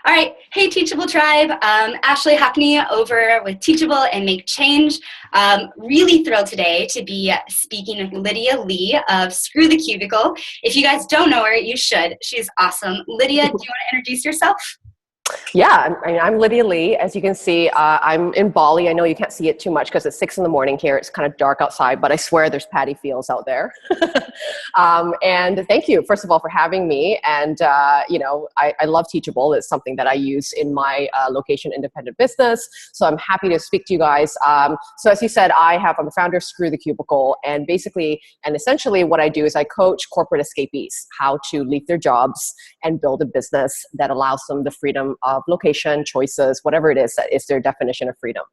All right. Hey, Teachable Tribe. Ashley Hackney over with Teachable and Make Change. Really thrilled today to be speaking with Lydia Lee of Screw the Cubicle. If you guys don't know her, you should. She's awesome. Lydia, do you want to introduce yourself? Yeah, I'm Lydia Lee. As you can see, I'm in Bali. I know you can't see it too much because it's 6 a.m. here. It's kind of dark outside, but I swear there's paddy fields out there. And thank you, first of all, for having me. And, I love Teachable. It's something that I use in my location-independent business. So I'm happy to speak to you guys. So as you said, I'm the founder of Screw the Cubicle. And basically, and essentially what I do is I coach corporate escapees how to leave their jobs and build a business that allows them the freedom of location, choices, whatever it is that is their definition of freedom.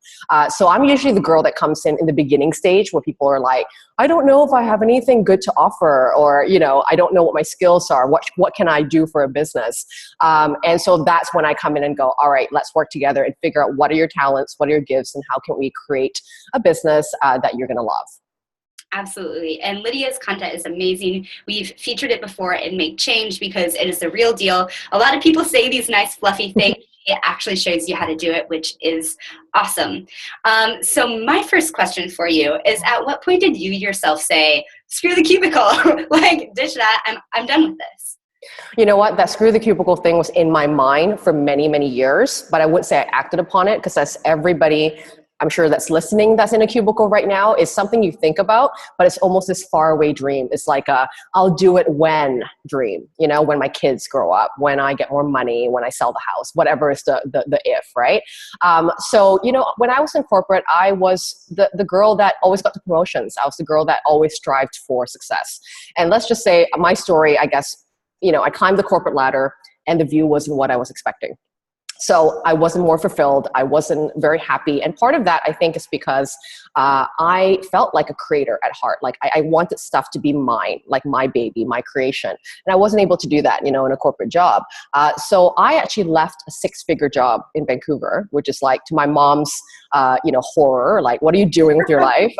So I'm usually the girl that comes in the beginning stage where people are like, I don't know if I have anything good to offer, or, I don't know what my skills are. What can I do for a business? And so that's when I come in and go, all right, let's work together and figure out what are your talents, what are your gifts, and how can we create a business that you're going to love. Absolutely. And Lydia's content is amazing. We've featured it before in Make Change because it is the real deal. A lot of people say these nice fluffy things. It actually shows you how to do it, which is awesome. So my first question for you is, at what point did you yourself say, screw the cubicle, like ditch that, I'm done with this? You know what? That Screw the Cubicle thing was in my mind for many, many years, but I wouldn't say I acted upon it because that's everybody I'm sure that's listening that's in a cubicle right now is something you think about, but it's almost this faraway dream. It's like I'll do it when dream, when my kids grow up, when I get more money, when I sell the house, whatever is the if, right? So, when I was in corporate, I was the girl that always got the promotions. I was the girl that always strived for success. And let's just say my story, I guess, I climbed the corporate ladder and the view wasn't what I was expecting. So I wasn't more fulfilled. I wasn't very happy. And part of that, I think, is because I felt like a creator at heart. Like I wanted stuff to be mine, like my baby, my creation. And I wasn't able to do that, in a corporate job. So I actually left a 6-figure job in Vancouver, which is like to my mom's, horror. Like, what are you doing with your life?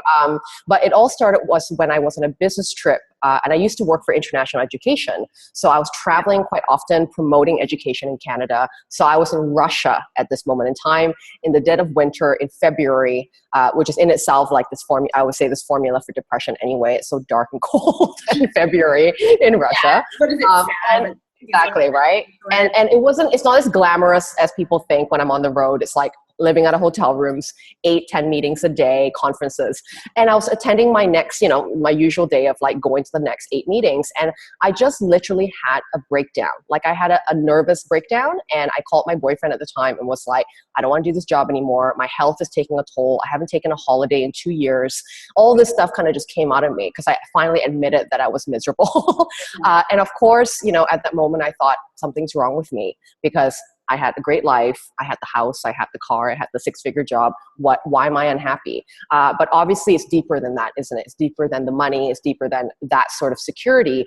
But it all started was when I was on a business trip. And I used to work for international education. So I was traveling quite often, promoting education in Canada. So I was in Russia at this moment in time, in the dead of winter in February, which is in itself like this I would say this formula for depression anyway. It's so dark and cold in February in Russia. Yeah, exactly, right? And it's not as glamorous as people think when I'm on the road. It's like living out of hotel rooms, 8-10 meetings a day, conferences. And I was attending my next, my usual day of like going to the next 8 meetings. And I just literally had a breakdown. Like I had a nervous breakdown, and I called my boyfriend at the time and was like, I don't want to do this job anymore. My health is taking a toll. I haven't taken a holiday in 2 years. All this stuff kind of just came out of me because I finally admitted that I was miserable. And of course, at that moment I thought something's wrong with me because I had a great life. I had the house. I had the car. I had the 6-figure job. Why am I unhappy? But obviously it's deeper than that, isn't it? It's deeper than the money. It's deeper than that sort of security.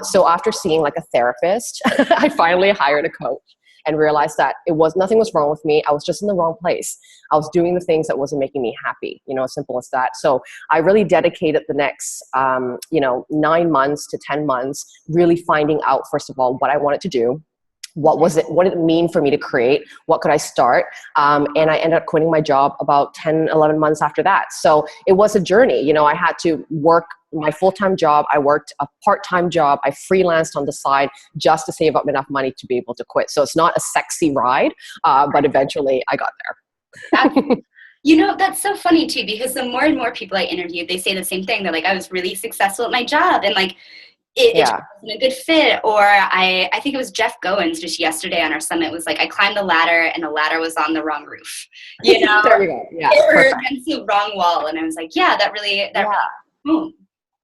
So after seeing like a therapist, I finally hired a coach and realized that nothing was wrong with me. I was just in the wrong place. I was doing the things that wasn't making me happy, as simple as that. So I really dedicated the next, 9 months to 10 months, really finding out, first of all, what I wanted to do. What did it mean for me to create? What could I start? And I ended up quitting my job about 10, 11 months after that. So it was a journey. I had to work my full-time job. I worked a part-time job. I freelanced on the side just to save up enough money to be able to quit. So it's not a sexy ride, but eventually I got there. That's so funny too, because the more and more people I interviewed, they say the same thing. They're like, I was really successful at my job, and like, it just wasn't a good fit. Or I think it was Jeff Goins just yesterday on our summit was like, I climbed the ladder and the ladder was on the wrong roof. There you go. Yeah, or against the wrong wall. And I was like, yeah, that really.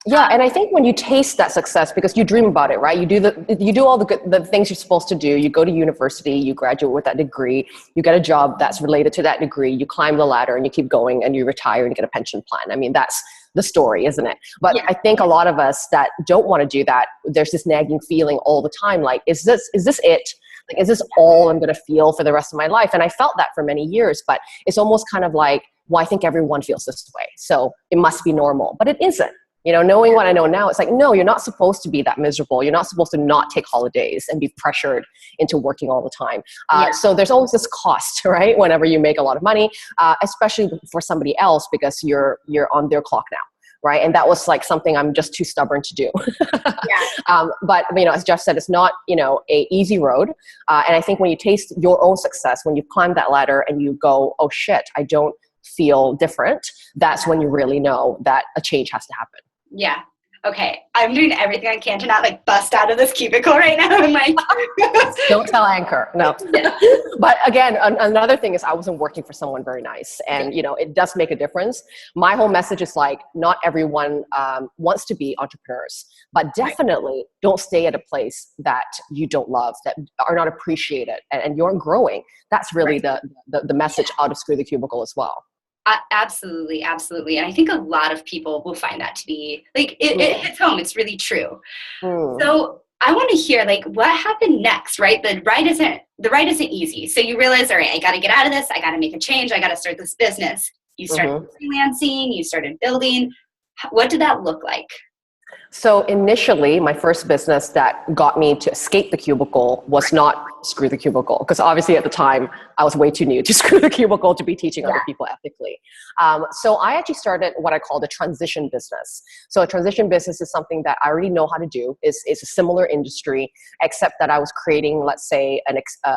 Yeah, and I think when you taste that success, because you dream about it, right? You do all the things you're supposed to do. You go to university, you graduate with that degree, you get a job that's related to that degree, you climb the ladder and you keep going and you retire and get a pension plan. I mean, that's the story, isn't it? But I think a lot of us that don't want to do that, there's this nagging feeling all the time, like, is this it? Like, is this all I'm going to feel for the rest of my life? And I felt that for many years, but it's almost kind of like, well, I think everyone feels this way, so it must be normal, but it isn't. Knowing what I know now, it's like, no, you're not supposed to be that miserable. You're not supposed to not take holidays and be pressured into working all the time. So there's always this cost, right? Whenever you make a lot of money, especially for somebody else, because you're on their clock now. Right. And that was like something I'm just too stubborn to do. But, as Jeff said, it's not, a easy road. And I think when you taste your own success, when you climb that ladder and you go, oh shit, I don't feel different, that's when you really know that a change has to happen. Yeah. Okay. I'm doing everything I can to not like bust out of this cubicle right now. I'm like, don't tell Anchor. No. But again, another thing is I wasn't working for someone very nice, and it does make a difference. My whole message is like, not everyone wants to be entrepreneurs, but definitely don't stay at a place that you don't love, that are not appreciated, and you're growing. That's really the message out of Screw the Cubicle as well. Absolutely. Absolutely. And I think a lot of people will find that to be like, it hits home. It's really true. So I want to hear like what happened next, right? The ride isn't easy. So you realize, all right, I got to get out of this. I got to make a change. I got to start this business. You started freelancing, you started building. What did that look like? So initially, my first business that got me to escape the cubicle was not Screw the Cubicle, because obviously at the time I was way too new to Screw the Cubicle to be teaching other people ethically. So I actually started what I call the transition business. So a transition business is something that I already know how to do. It's a similar industry, except that I was creating, let's say,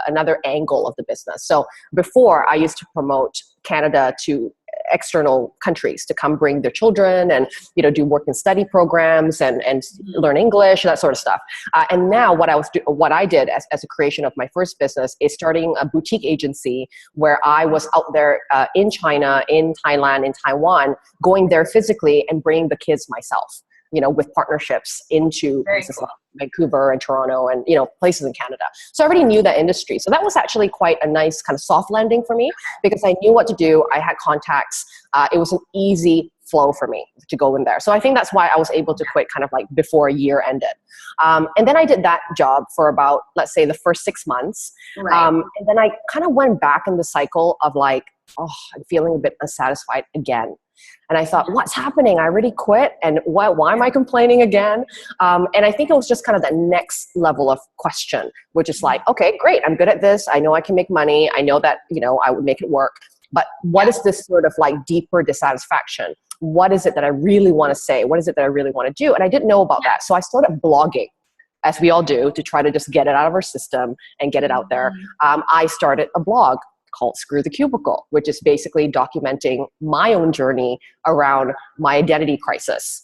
another angle of the business. So before, I used to promote Canada to external countries to come bring their children and do work and study programs and learn English, that sort of stuff. And now what I did as a creation of my first business is starting a boutique agency where I was out there in China, in Thailand, in Taiwan, going there physically and bringing the kids myself, with partnerships into places like Vancouver and Toronto and, places in Canada. So I already knew that industry. So that was actually quite a nice kind of soft landing for me because I knew what to do. I had contacts. It was an easy flow for me to go in there. So I think that's why I was able to quit kind of like before a year ended. And then I did that job for about, let's say, the first 6 months. And then I kind of went back in the cycle of like, I'm feeling a bit unsatisfied again. And I thought, what's happening? I already quit. And why am I complaining again? And I think it was just kind of the next level of question, which is like, okay, great. I'm good at this. I know I can make money. I know that, I would make it work. But what is this sort of like deeper dissatisfaction? What is it that I really want to say? What is it that I really want to do? And I didn't know about that. So I started blogging, as we all do, to try to just get it out of our system and get it out there. I started a blog called Screw the Cubicle, which is basically documenting my own journey around my identity crisis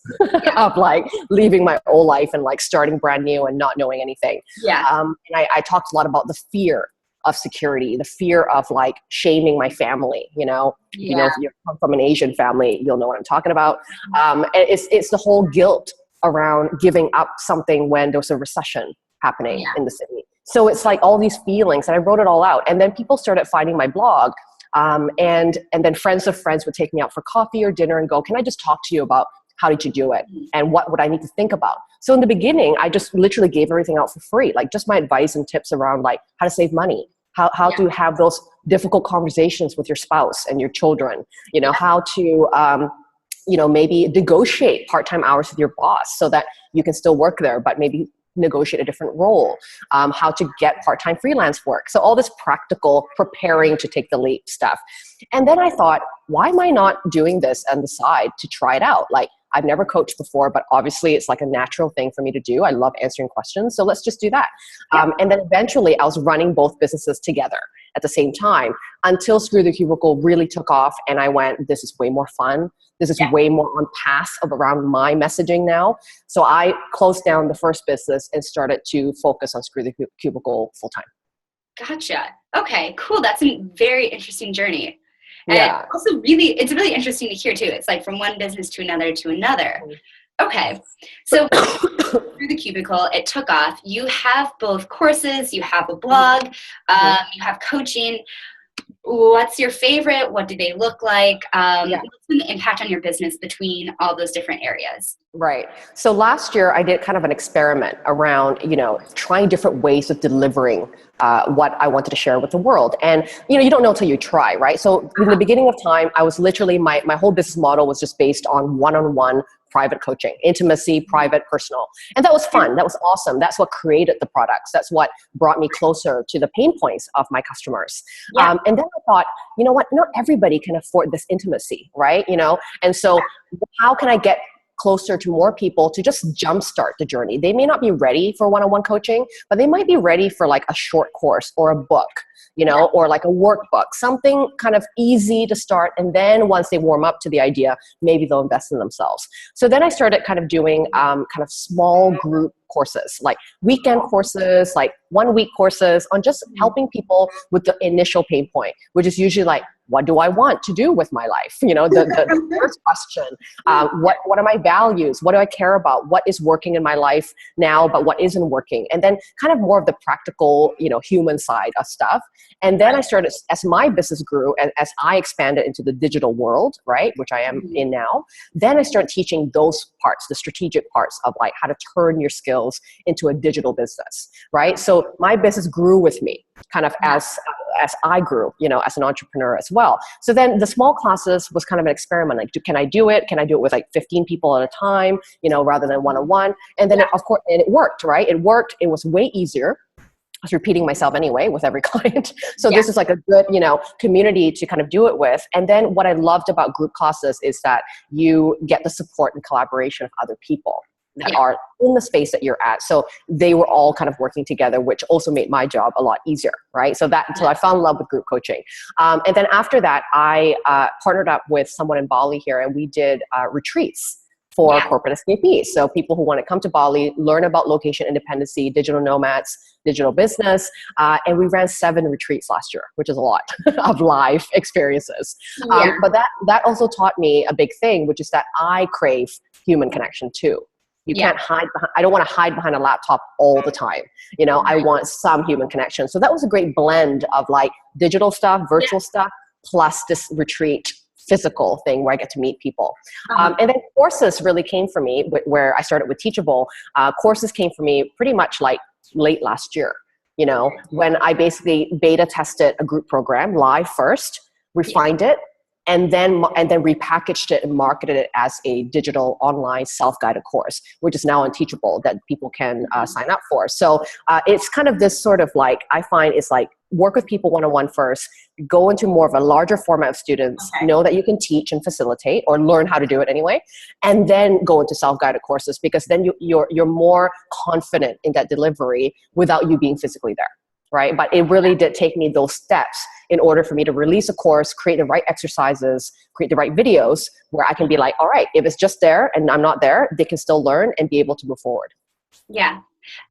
of like leaving my old life and like starting brand new and not knowing anything. And I talked a lot about the fear of security, the fear of like shaming my family, if you come from an Asian family, you'll know what I'm talking about. And it's the whole guilt around giving up something when there was a recession happening in the city. So it's like all these feelings, and I wrote it all out. And then people started finding my blog, and then friends of friends would take me out for coffee or dinner and go, can I just talk to you about how did you do it? And what would I need to think about? So in the beginning, I just literally gave everything out for free, like just my advice and tips around like how to save money, how to have those difficult conversations with your spouse and your children, how to, maybe negotiate part-time hours with your boss so that you can still work there, but maybe negotiate a different role, how to get part-time freelance work. So all this practical preparing to take the leap stuff. And then I thought, why am I not doing this on the side to try it out? Like I've never coached before, but obviously it's like a natural thing for me to do. I love answering questions. So let's just do that. And then eventually I was running both businesses together at the same time until Screw the Cubicle really took off. And I went, this is way more fun. This is way more on path of around my messaging now. So I closed down the first business and started to focus on Screw the Cubicle full time. Gotcha. Okay, cool. That's a very interesting journey. And also it's really interesting to hear too. It's like from one business to another to another. Okay. So Through the Cubicle, it took off. You have both courses, you have a blog, you have coaching. What's your favorite? What do they look like? What's been the impact on your business between all those different areas? Right. So last year I did kind of an experiment around, trying different ways of delivering what I wanted to share with the world. And, you don't know till you try, right? So in the beginning of time, I was literally, my whole business model was just based on one-on-one private coaching, intimacy, private, personal. And that was fun. That was awesome. That's what created the products. That's what brought me closer to the pain points of my customers. And then I thought, you know what, not everybody can afford this intimacy, right? You know, and so how can I get closer to more people to just jumpstart the journey? They may not be ready for one-on-one coaching, but they might be ready for like a short course or a book, you know, or like a workbook, something kind of easy to start. And then once they warm up to the idea, maybe they'll invest in themselves. So then I started kind of doing kind of small group courses, like weekend courses, like 1 week courses on just helping people with the initial pain point, which is usually like, what do I want to do with my life? You know, the first question, what are my values? What do I care about? What is working in my life now, but what isn't working? And then kind of more of the practical, you know, human side of stuff. And then I started, as my business grew and as I expanded into the digital world, right, which I am in now, then I started teaching those parts, the strategic parts of like how to turn your skills into a digital business, right? So my business grew with me kind of as I grew, you know, as an entrepreneur as well. So then the small classes was kind of an experiment. Like, can I do it? Can I do it with like 15 people at a time, you know, rather than one-on-one? And then of course, and it worked, right? It worked. It was way easier. I was repeating myself anyway with every client. So this is like a good, you know, community to kind of do it with. And then what I loved about group classes is that you get the support and collaboration of other people that are in the space that you're at. So they were all kind of working together, which also made my job a lot easier, right? So I fell in love with group coaching. And then after that, I partnered up with someone in Bali here, and we did retreats for corporate escapees. So people who want to come to Bali, learn about location independency, digital nomads, digital business. And we ran 7 retreats last year, which is a lot of live experiences. But that also taught me a big thing, which is that I crave human connection too. You can't hide behind, I don't want to hide behind a laptop all the time. You know, I want some human connection. So that was a great blend of like digital stuff, virtual stuff, plus this retreat physical thing where I get to meet people. And then courses really came for me where I started with Teachable. Courses came for me pretty much like late last year, you know, when I basically beta tested a group program live first, refined it, and then repackaged it and marketed it as a digital online self-guided course, which is now on Teachable that people can sign up for. So it's kind of this sort of like, I find it's like work with people one-on-one first, go into more of a larger format of students, know that you can teach and facilitate or learn how to do it anyway, and then go into self-guided courses, because then you're more confident in that delivery without you being physically there. Right? But it really did take me those steps in order for me to release a course, create the right exercises, create the right videos where I can be like, all right, if it's just there and I'm not there, they can still learn and be able to move forward. Yeah,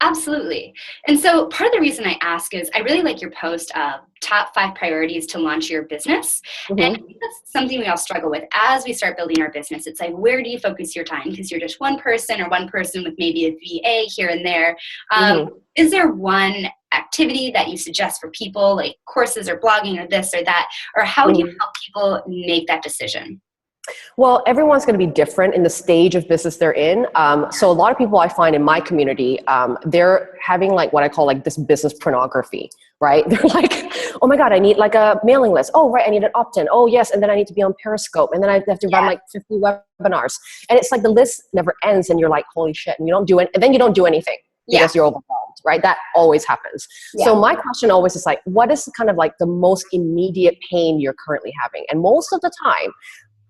absolutely. And so part of the reason I ask is I really like your post of top 5 priorities to launch your business. And I think that's something we all struggle with as we start building our business. It's like, where do you focus your time? Because you're just one person or one person with maybe a VA here and there. Is there one activity that you suggest for people, like courses or blogging or this or that? Or how do you help people make that decision? Well, everyone's going to be different in the stage of business they're in. So a lot of people I find in my community, they're having like what I call like this business pornography, right? They're like, oh my God, I need like a mailing list. Oh, right. I need an opt-in. Oh yes. And then I need to be on Periscope. And then I have to run like 50 webinars. And it's like the list never ends. And you're like, holy shit. And you don't do it. And then you don't do anything because you're overwhelmed, right? That always happens. So my question always is like, what is kind of like the most immediate pain you're currently having? And most of the time,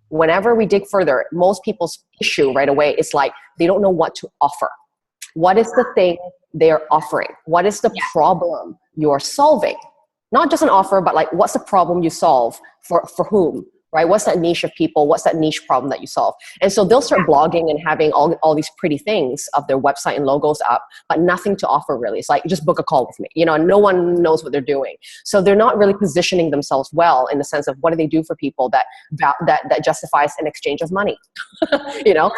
whenever we dig further, most people's issue right away is like, they don't know what to offer. What is the thing they're offering? What is the problem you're solving? Not just an offer, but like, what's the problem you solve for whom? Right? What's that niche of people? What's that niche problem that you solve? And so they'll start blogging and having all these pretty things of their website and logos up, but nothing to offer really. It's like, just book a call with me. You know, and no one knows what they're doing. So they're not really positioning themselves well in the sense of what do they do for people that justifies an exchange of money, you know?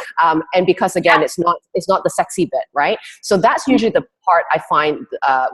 And because again, it's not the sexy bit, right? So that's usually the part I find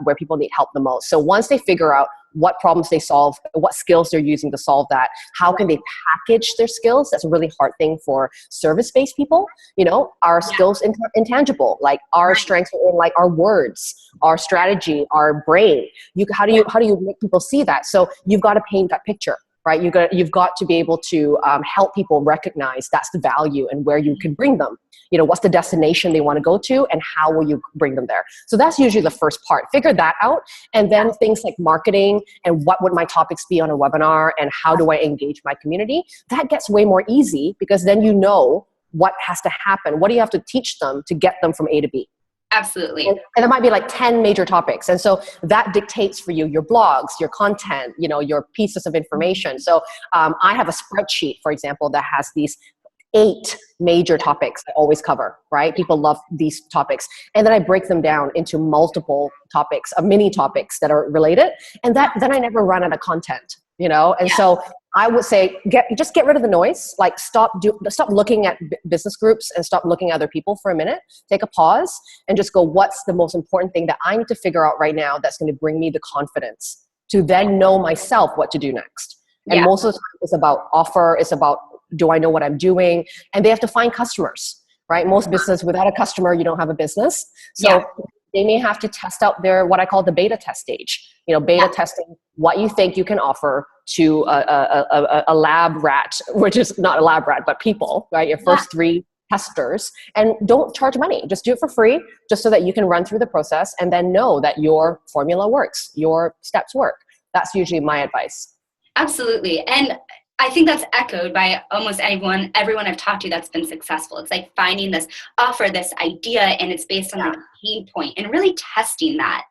where people need help the most. So once they figure out what problems they solve, what skills they're using to solve that, how can they package their skills? That's a really hard thing for service-based people. You know, our skills intangible, like our strengths are in like our words, our strategy, our brain. How do you make people see that? So you've got to paint that picture. right? You've got to be able to help people recognize that's the value and where you can bring them. You know, what's the destination they want to go to and how will you bring them there? So that's usually the first part. Figure that out. And then things like marketing and what would my topics be on a webinar and how do I engage my community? That gets way more easy because then you know what has to happen. What do you have to teach them to get them from A to B? Absolutely. And it might be like 10 major topics. And so that dictates for you your blogs, your content, you know, your pieces of information. So I have a spreadsheet, for example, that has these 8 major topics I always cover, right? People love these topics. And then I break them down into multiple topics, mini topics that are related. And then I never run out of content, you know? And so I would say, just get rid of the noise. Like stop looking at business groups and stop looking at other people for a minute. Take a pause and just go, what's the most important thing that I need to figure out right now that's going to bring me the confidence to then know myself what to do next. And most of the time it's about offer, it's about, do I know what I'm doing? And they have to find customers, right? Most business, without a customer, you don't have a business. So they may have to test out their, what I call the beta test stage. You know, beta testing what you think you can offer to a lab rat, which is not a lab rat, but people, right? Your first 3 testers, and don't charge money. Just do it for free, just so that you can run through the process and then know that your formula works, your steps work. That's usually my advice. Absolutely. And I think that's echoed by almost everyone I've talked to that's been successful. It's like finding this offer, this idea, and it's based on like a pain point and really testing that.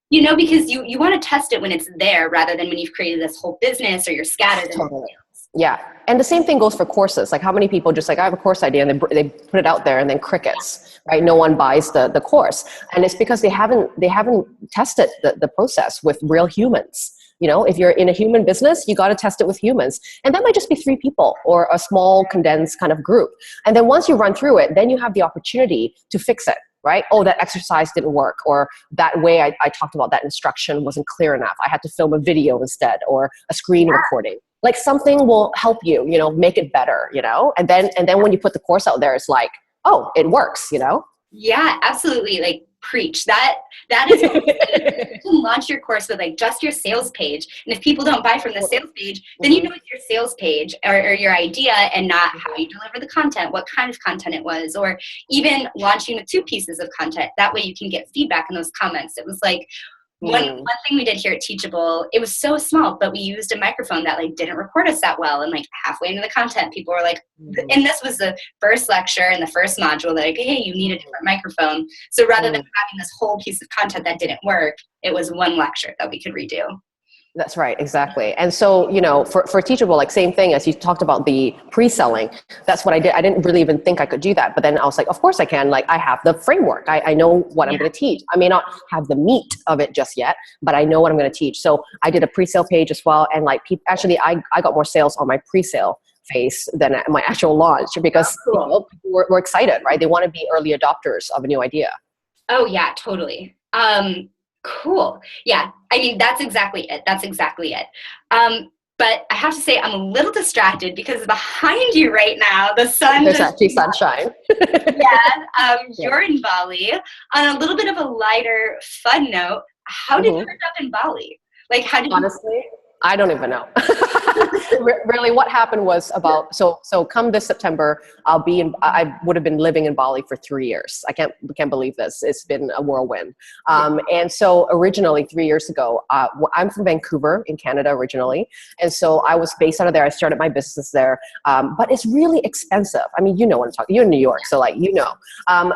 You know, because you want to test it when it's there rather than when you've created this whole business or you're scattered. Totally. Yeah. And the same thing goes for courses. Like how many people just like, I have a course idea and they put it out there and then crickets, right? No one buys the course. And it's because they haven't tested the process with real humans. You know, if you're in a human business, you got to test it with humans. And that might just be 3 people or a small condensed kind of group. And then once you run through it, then you have the opportunity to fix it, right? Oh, that exercise didn't work. Or that way I talked about that instruction wasn't clear enough. I had to film a video instead or a screen recording. Like something will help you, you know, make it better, you know? And then when you put the course out there, it's like, oh, it works, you know? Yeah, absolutely. Like preach. That is what you can launch your course with like just your sales page. And if people don't buy from the sales page, then you know it's your sales page or your idea and not how you deliver the content, what kind of content it was, or even launching with 2 pieces of content. That way you can get feedback in those comments. It was like one thing we did here at Teachable, it was so small, but we used a microphone that like didn't record us that well. And like halfway into the content, people were like, and this was the first lecture and the first module, like, hey, you need a different microphone. So rather than having this whole piece of content that didn't work, it was one lecture that we could redo. That's right, exactly. And so, you know, for Teachable, like same thing as you talked about the pre-selling, that's what I did. I didn't really even think I could do that. But then I was like, of course I can. Like I have the framework. I know what I'm going to teach. I may not have the meat of it just yet, but I know what I'm going to teach. So I did a pre-sale page as well. And like actually I got more sales on my pre-sale phase than at my actual launch because you know, people were excited, right? They want to be early adopters of a new idea. Oh yeah, totally. Cool. Yeah. I mean, that's exactly it. But I have to say I'm a little distracted because behind you right now, the sun. There's actually sunshine. You're in Bali. On a little bit of a lighter, fun note, how did you end up in Bali? Like, how did honestly, I don't even know. Really, what happened was about so come this September, I would have been living in Bali for 3 years. I can't believe this. It's been a whirlwind. And so originally 3 years ago, I'm from Vancouver in Canada originally, and so I was based out of there. I started my business there, but it's really expensive. I mean, you know what I'm talking. You're in New York, so like you know.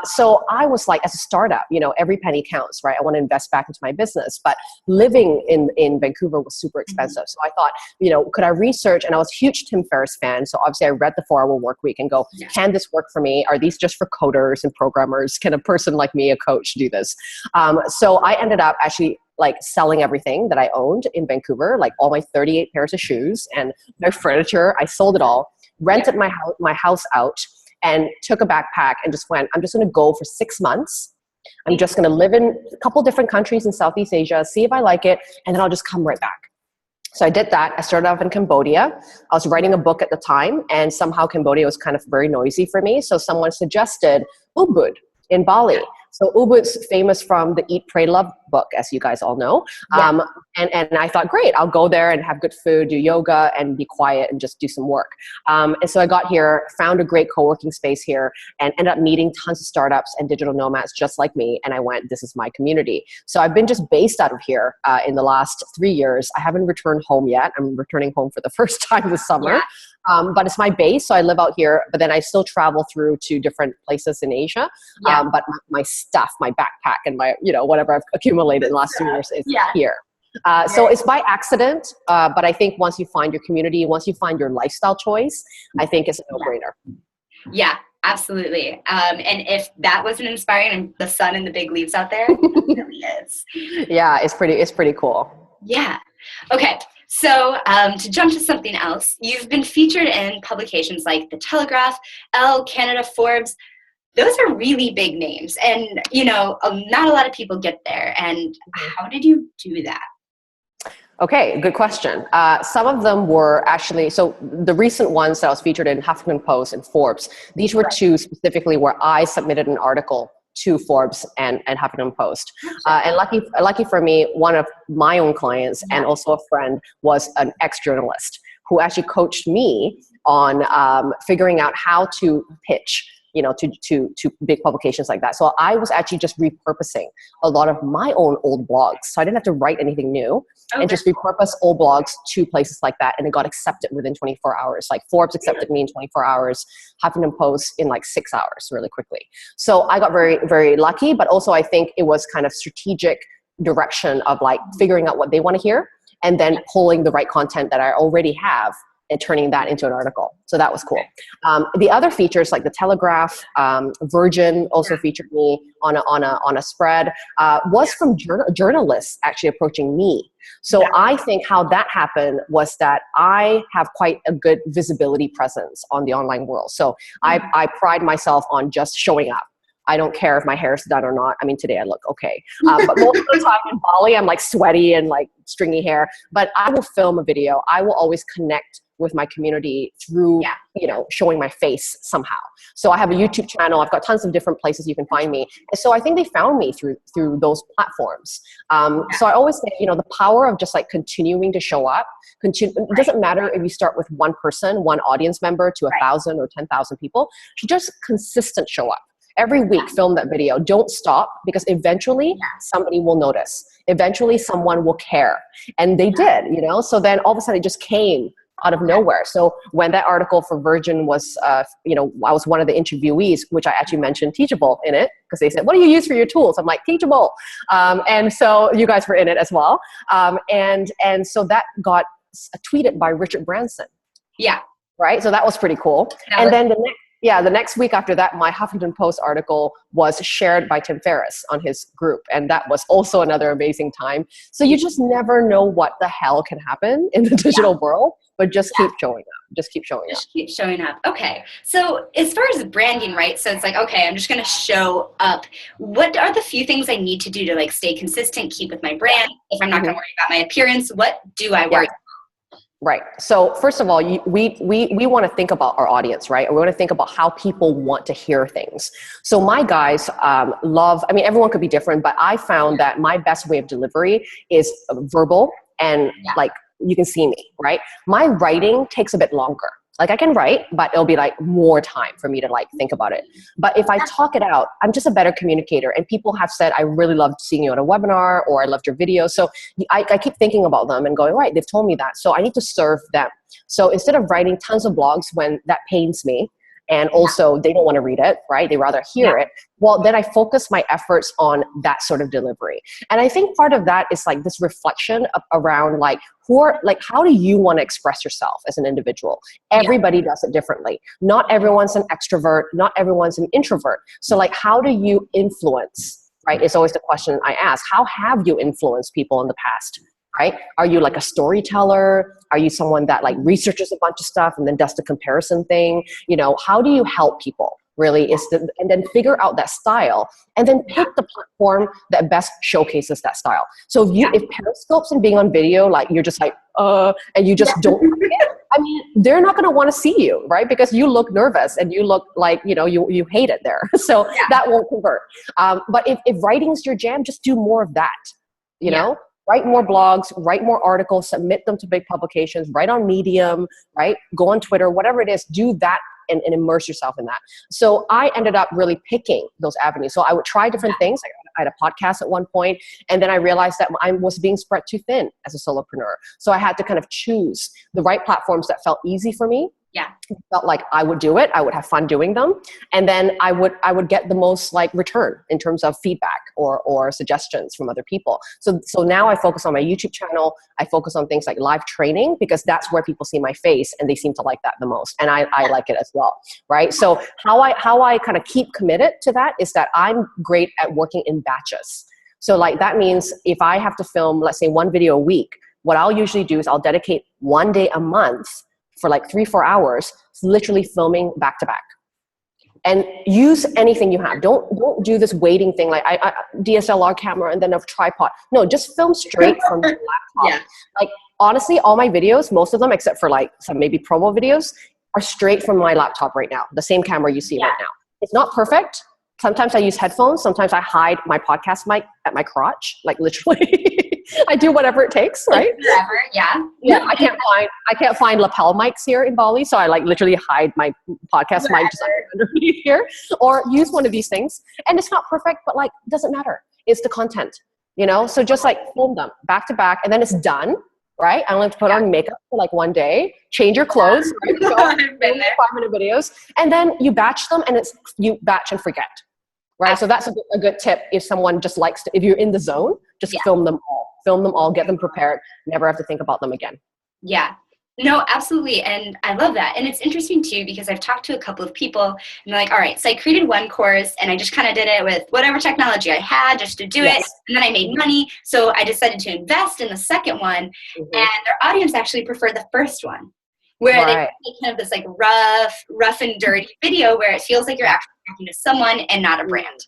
So I was like, as a startup, you know, every penny counts, right? I want to invest back into my business, but living in Vancouver was super expensive. So I thought, you know, could I research? And I was a huge Tim Ferriss fan. So obviously I read the 4-Hour Workweek and go, can this work for me? Are these just for coders and programmers? Can a person like me, a coach, do this? So I ended up actually like selling everything that I owned in Vancouver, like all my 38 pairs of shoes and my furniture. I sold it all, rented my house out and took a backpack and just went, I'm just going to go for 6 months. I'm just going to live in a couple different countries in Southeast Asia, see if I like it, and then I'll just come right back. So I did that. I started off in Cambodia. I was writing a book at the time, and somehow Cambodia was kind of very noisy for me. So someone suggested Ubud in Bali. So Ubud's famous from the Eat, Pray, Love book, as you guys all know. Yeah. And I thought, great, I'll go there and have good food, do yoga, and be quiet and just do some work. And so I got here, found a great co-working space here, and ended up meeting tons of startups and digital nomads just like me. And I went, this is my community. So I've been just based out of here in the last 3 years. I haven't returned home yet. I'm returning home for the first time this summer. Yeah. But it's my base, so I live out here, but then I still travel through to different places in Asia. Yeah. But my stuff, my backpack and my, whatever I've accumulated in the last 2 years is here. So it's by accident, but I think once you find your community, once you find your lifestyle choice, I think it's a no-brainer. Yeah, absolutely. And if that wasn't inspiring, and the sun and the big leaves out there, it really is. Yeah, it's pretty cool. Yeah. Okay. So to jump to something else, you've been featured in publications like The Telegraph, Elle, Canada, Forbes. Those are really big names, and not a lot of people get there. And how did you do that? Okay, good question. Some of them were actually, so the recent ones that I was featured in Huffington Post and Forbes, these were two specifically where I submitted an article to Forbes and Huffington Post. And lucky for me, one of my own clients and also a friend was an ex-journalist who actually coached me on figuring out how to pitch to big publications like that. So I was actually just repurposing a lot of my own old blogs. So I didn't have to write anything new and just repurpose old blogs to places like that. And it got accepted within 24 hours. Like Forbes accepted me in 24 hours, Huffington Post in like 6 hours really quickly. So I got very, very lucky, but also I think it was kind of strategic direction of like figuring out what they want to hear and then pulling the right content that I already have and turning that into an article. So that was cool. The other features like The Telegraph, Virgin also featured me on a spread, was from journalists actually approaching me. So I think how that happened was that I have quite a good visibility presence on the online world. So I pride myself on just showing up. I don't care if my hair is done or not. I mean, today I look okay. But most of the time in Bali, I'm like sweaty and like stringy hair. But I will film a video. I will always connect with my community through, showing my face somehow. So I have a YouTube channel. I've got tons of different places you can find me. And so I think they found me through those platforms. So I always say, the power of just like continuing to show up. It doesn't matter if you start with one person, one audience member to 1,000 or 10,000 people. Just consistent show up. Every week, film that video. Don't stop, because eventually somebody will notice. Eventually someone will care. And they did, So then all of a sudden it just came out of nowhere. So when that article for Virgin was, I was one of the interviewees, which I actually mentioned Teachable in it, because they said, what do you use for your tools? I'm like, Teachable. And so you guys were in it as well. And so that got tweeted by Richard Branson. Yeah. Right? So that was pretty cool. And then the next week after that, my Huffington Post article was shared by Tim Ferriss on his group. And that was also another amazing time. So you just never know what the hell can happen in the digital world, but just keep showing up. Just keep showing up. Just keep showing up. Okay. So as far as branding, right? So it's like, okay, I'm just going to show up. What are the few things I need to do to like stay consistent, keep with my brand? If I'm not going to worry about my appearance, what do I worry about? Right. So first of all, we want to think about our audience, right? We want to think about how people want to hear things. So my guys everyone could be different, but I found that my best way of delivery is verbal and like you can see me, right? My writing takes a bit longer. Like I can write, but it'll be like more time for me to like think about it. But if I talk it out, I'm just a better communicator. And people have said, I really loved seeing you on a webinar, or I loved your video. So I keep thinking about them and going, right, they've told me that. So I need to serve them. So instead of writing tons of blogs when that pains me, and also they don't want to read it, right? They rather hear it. Well, then I focus my efforts on that sort of delivery. And I think part of that is like this reflection around like, how do you want to express yourself as an individual? Everybody does it differently. Not everyone's an extrovert. Not everyone's an introvert. So like, how do you influence, right? It's always the question I ask. How have you influenced people in the past? Right? Are you like a storyteller? Are you someone that like researches a bunch of stuff and then does the comparison thing? How do you help people? Really and then figure out that style and then pick the platform that best showcases that style. So if Periscopes and being on video, like you're just like, and you just don't, I mean, they're not going to want to see you, right? Because you look nervous and you look like, you hate it there. So that won't convert. But if writing's your jam, just do more of that. you know? Write more blogs, write more articles, submit them to big publications, write on Medium, right? Go on Twitter, whatever it is, do that and immerse yourself in that. So I ended up really picking those avenues. So I would try different things. I had a podcast at one point, and then I realized that I was being spread too thin as a solopreneur. So I had to kind of choose the right platforms that felt easy for me. Yeah. Felt like I would do it. I would have fun doing them. And then I would get the most like return in terms of feedback or suggestions from other people. So now I focus on my YouTube channel. I focus on things like live training because that's where people see my face and they seem to like that the most. And I like it as well. Right. So how I kind of keep committed to that is that I'm great at working in batches. So like that means if I have to film, let's say 1 video a week, what I'll usually do is I'll dedicate 1 day a month for like 3-4 hours, literally filming back to back. And use anything you have. Don't do this waiting thing like I DSLR camera and then a tripod. No, just film straight from your laptop. Like honestly, all my videos, most of them except for like some maybe promo videos, are straight from my laptop right now. The same camera you see right now. It's not perfect. Sometimes I use headphones. Sometimes I hide my podcast mic at my crotch, like literally. I do whatever it takes, right? Whatever, yeah. I can't find lapel mics here in Bali, so I like literally hide my podcast mic just underneath here, or use one of these things. And it's not perfect, but like doesn't matter. It's the content, you know. So just like film them back to back, and then it's done, right? I only have to put on makeup for like 1 day, change your clothes, right? So, 5-minute videos, and then you batch them, and you batch and forget. Right. So that's a good tip. If someone just likes to, if you're in the zone, just film them all, get them prepared, never have to think about them again. Yeah. No, absolutely. And I love that. And it's interesting too, because I've talked to a couple of people and they're like, all right, so I created one course and I just kind of did it with whatever technology I had just to do it. And then I made money. So I decided to invest in the second one, and their audience actually preferred the first one, where they make kind of this like rough and dirty video where it feels like you're actually talking to someone and not a brand.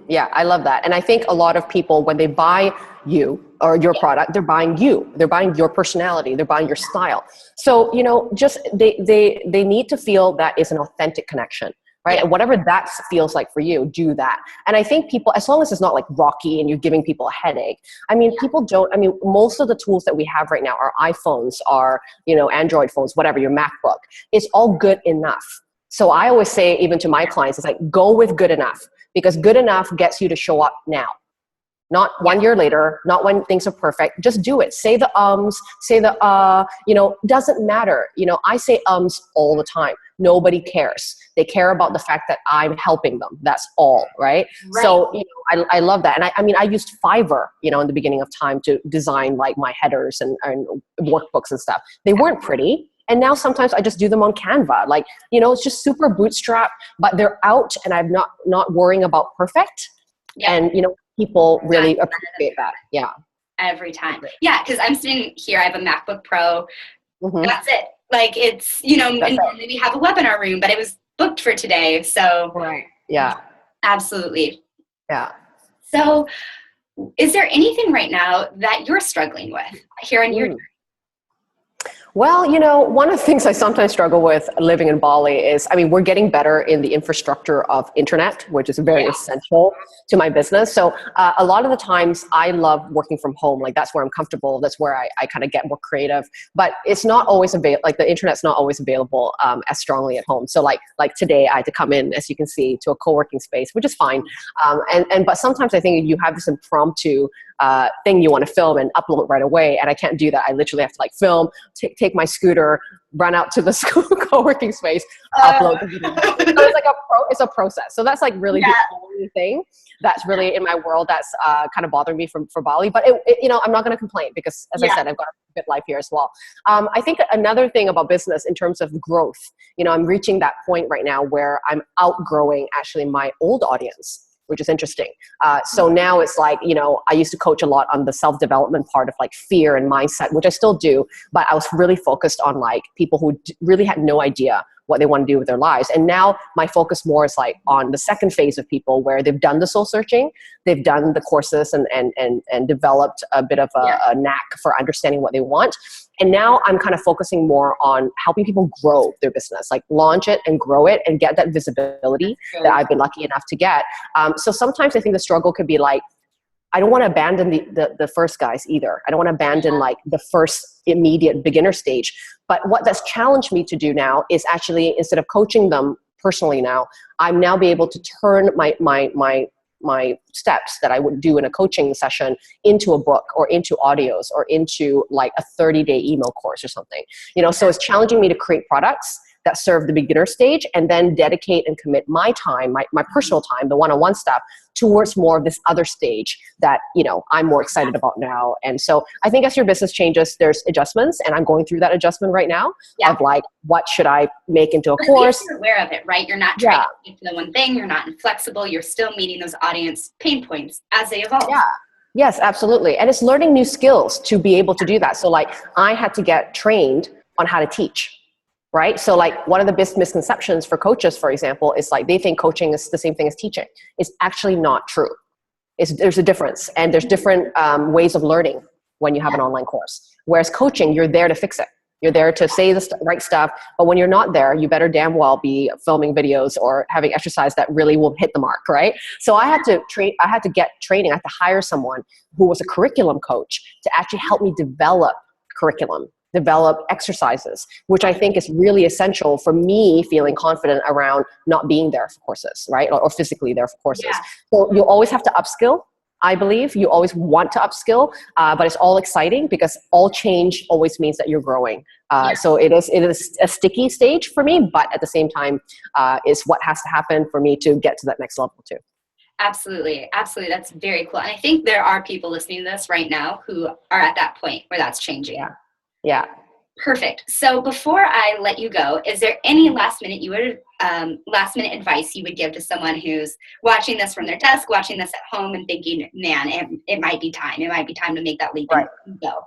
Yeah, I love that. And I think a lot of people, when they buy you or your product, they're buying you. They're buying your personality. They're buying your style. So, you know, just they need to feel that is an authentic connection, right? And whatever that feels like for you, do that. And I think people, as long as it's not like rocky and you're giving people a headache, I mean, most of the tools that we have right now, our iPhones, our, you know, Android phones, whatever, your MacBook, it's all good enough. So I always say, even to my clients, it's like, go with good enough, because good enough gets you to show up now. Not 1 year later, not when things are perfect. Just do it. Say the say the, you know, doesn't matter. You know, I say all the time. Nobody cares. They care about the fact that I'm helping them. That's all, right? So, you know, I love that. And I mean, I used Fiverr, you know, in the beginning of time to design like my headers and workbooks and stuff. They weren't pretty. And now sometimes I just do them on Canva. Like, you know, it's just super bootstrap, but they're out and I'm not worrying about perfect. And, you know, people really appreciate that. Yeah. Every time. Yeah. Cause I'm sitting here, I have a MacBook Pro. That's it. Like it's, you know, and then we have a webinar room, but it was booked for today. So yeah, absolutely. Yeah. So is there anything right now that you're struggling with here in your journey? Well, you know, one of the things I sometimes struggle with living in Bali is, I mean, we're getting better in the infrastructure of internet, which is very essential to my business. So a lot of the times I love working from home. Like that's where I'm comfortable. That's where I kind of get more creative, but it's not always available. Like the internet's not always available as strongly at home. So like today I had to come in, as you can see, to a co-working space, which is fine. But sometimes I think you have this impromptu thing you want to film and upload right away, and I can't do that. I literally have to like film, take my scooter, run out to the co-working space, upload the video. So it's like it's a process. So that's like really the only thing that's really in my world that's kind of bothering me for Bali. But it, you know, I'm not going to complain because, as I said, I've got a good life here as well. I think another thing about business in terms of growth, you know, I'm reaching that point right now where I'm outgrowing actually my old audience, which is interesting. So now it's like, you know, I used to coach a lot on the self-development part of like fear and mindset, which I still do, but I was really focused on like people who really had no idea what they want to do with their lives. And now my focus more is like on the second phase of people where they've done the soul searching, they've done the courses and developed a bit of a knack for understanding what they want. And now I'm kind of focusing more on helping people grow their business, like launch it and grow it and get that visibility that I've been lucky enough to get. So sometimes I think the struggle could be like, I don't want to abandon the first guys either. I don't want to abandon like the first immediate beginner stage. But what that's challenged me to do now is actually, instead of coaching them personally now, I'm now be able to turn my steps that I would do in a coaching session into a book or into audios or into like a 30-day email course or something. So it's challenging me to create products that serve the beginner stage and then dedicate and commit my time, my personal time, the one-on-one stuff, towards more of this other stage that, I'm more excited about now. And so I think as your business changes, there's adjustments, and I'm going through that adjustment right now of like, what should I make into a course? You're aware of it, right? You're not trying to keep the one thing. You're not inflexible. You're still meeting those audience pain points as they evolve. Yeah. Yes, absolutely. And it's learning new skills to be able to do that. So like, I had to get trained on how to teach. Right? So like, one of the biggest misconceptions for coaches, for example, is like they think coaching is the same thing as teaching. It's actually not true. There's a difference, and there's different ways of learning when you have an online course. Whereas coaching, you're there to fix it. You're there to say the right stuff, but when you're not there, you better damn well be filming videos or having exercise that really will hit the mark, right? So I had to get training. I had to hire someone who was a curriculum coach to actually help me develop curriculum, develop exercises, which I think is really essential for me feeling confident around not being there for courses, right? Or physically there for courses. Yeah. So you always have to upskill. I believe you always want to upskill, but it's all exciting because all change always means that you're growing. So it is a sticky stage for me, but at the same time, is what has to happen for me to get to that next level too. Absolutely. Absolutely. That's very cool. And I think there are people listening to this right now who are at that point where that's changing. Yeah. Perfect. So before I let you go, is there any last minute advice you would give to someone who's watching this from their desk, watching this at home, and thinking, man, it might be time. It might be time to make that leap and go.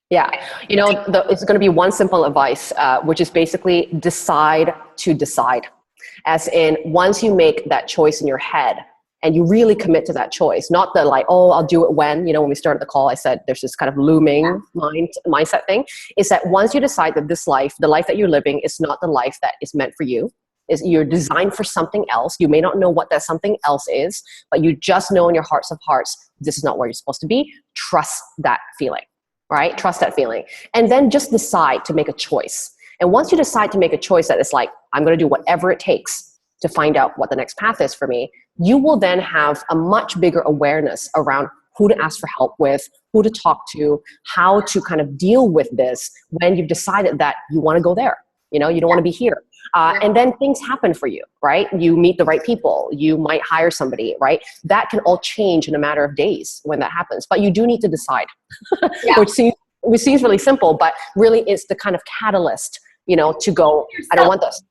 Yeah. It's going to be one simple advice, which is basically decide to decide. As in, once you make that choice in your head, and you really commit to that choice, not the like, oh, I'll do it when we started the call, I said there's this kind of looming mindset thing, is that once you decide that this life, the life that you're living, is not the life that is meant for you, is you're designed for something else. You may not know what that something else is, but you just know in your hearts of hearts, this is not where you're supposed to be. Trust that feeling, right? Trust that feeling. And then just decide to make a choice. And once you decide to make a choice that is like, I'm going to do whatever it takes to find out what the next path is for me, you will then have a much bigger awareness around who to ask for help with, who to talk to, how to kind of deal with this when you've decided that you want to go there. You don't want to be here. And then things happen for you, right? You meet the right people. You might hire somebody, right? That can all change in a matter of days when that happens. But you do need to decide, which seems really simple, but really it's the kind of catalyst, to go, I don't want this.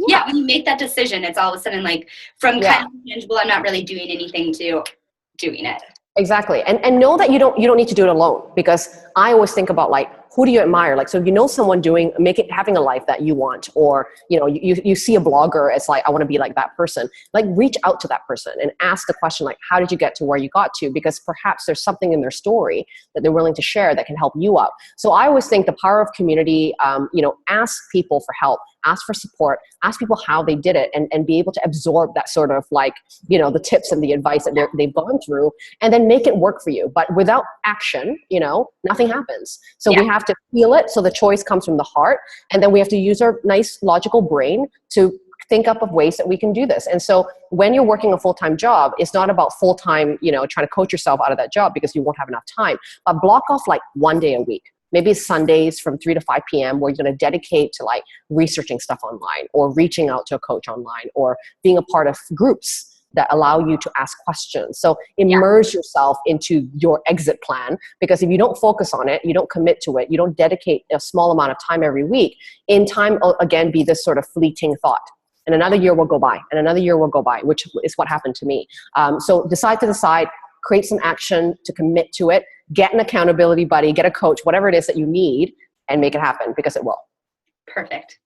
Yeah, when you make that decision, it's all of a sudden like from kind of tangible, I'm not really doing anything, to doing it. Exactly. And know that you don't need to do it alone, because I always think about like, who do you admire? Like, so someone having a life that you want, or, you see a blogger, it's like, I want to be like that person. Like, reach out to that person and ask the question, like, how did you get to where you got to? Because perhaps there's something in their story that they're willing to share that can help you out. So I always think the power of community, ask people for help, ask for support, ask people how they did it, and be able to absorb that sort of like, the tips and the advice that they've gone through, and then make it work for you. But without action, nothing happens. So we have to feel it. So the choice comes from the heart. And then we have to use our nice logical brain to think up of ways that we can do this. And so when you're working a full-time job, it's not about full-time, trying to coach yourself out of that job because you won't have enough time. But block off like one day a week. Maybe it's Sundays from 3 to 5 p.m. where you're going to dedicate to like researching stuff online, or reaching out to a coach online, or being a part of groups that allow you to ask questions. So immerse yourself into your exit plan, because if you don't focus on it, you don't commit to it, you don't dedicate a small amount of time every week, in time will again be this sort of fleeting thought. And another year will go by, and another year will go by, which is what happened to me. So decide to decide, create some action to commit to it, get an accountability buddy, get a coach, whatever it is that you need, and make it happen, because it will. Perfect.